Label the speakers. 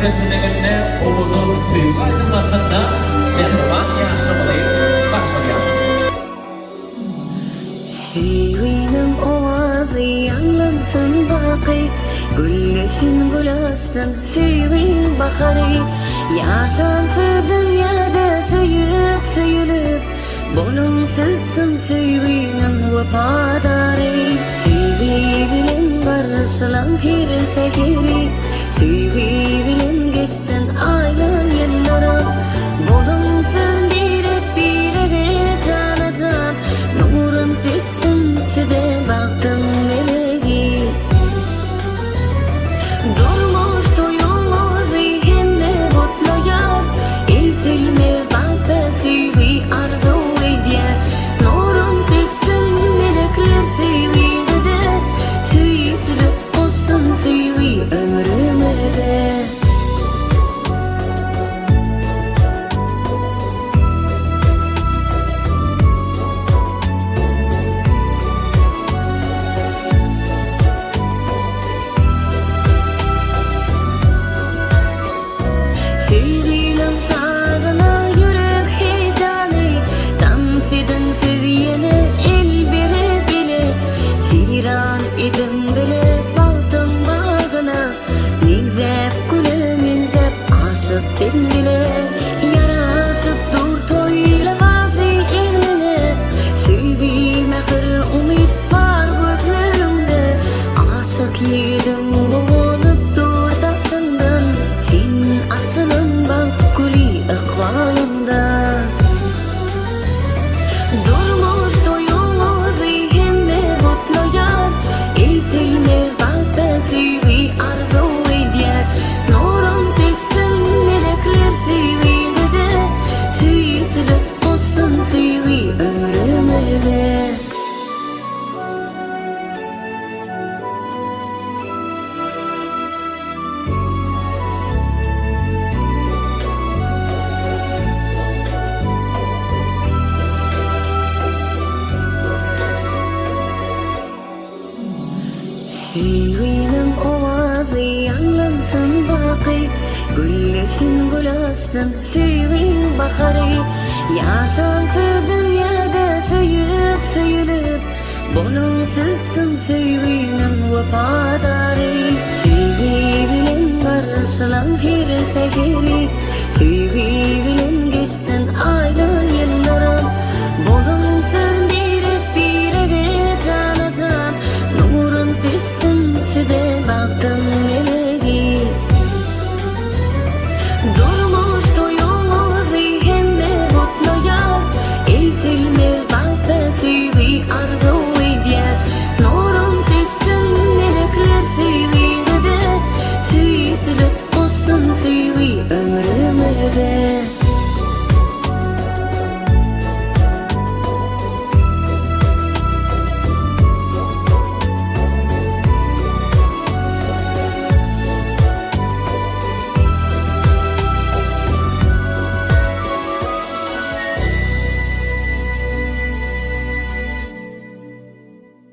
Speaker 1: Resimlerinde Umut'un Süyü aydınlatında Mehriban yaşamalıyım. Başlayalım.
Speaker 2: Süyü'nün ovazı yanlansın baqi, güllesin gülastan Süyü'nün baharı. Yaşansın dünyada söyüp söyülüp, bolunsuzsun Süyü'nün vefadarı. Süyü bilen karşılam her seheri, Süyü bilen geçten ayla yıllara. Bolunsuz bir canacağım, nurun festin size baktın meleği. Durmuş duyulmaz ihimde mutluya, ezilmez dalpet Süyü arzu ediyor. Nurun festin melekler Süyü'de, Süyüçülük postun Süyü ömrümüzde. Süyü'nün sağına yürek heyecanı, dans edin siz yeni el bire bile. Firan edin bile baktım bağına, mingzep gülü mingzep aşık ben bile. Yaraşıp dur toyla vazi egnine, Süyü mehir umit var gözlerimde. Aşık yedim boğulup dur taşından, sen açılın bak gülü ıkbalımda. Durmuş doyulmaz ihimde mutluya, ezilmez dalpet Süyü arzu ediyor. Nurun festin melekler Süyü'de, Süyüçülük postun Süyü ömrümüzde. Süyü'nün ovazı yanlansın baqi, güllesin gülastan Süyü'nün baharı. Yaşansın dünyada söyüp söyülüp, bolunsuzsun Süyü'nün vefadarı. Süyü bilen karşılam her seheri, Süyü bilen geçten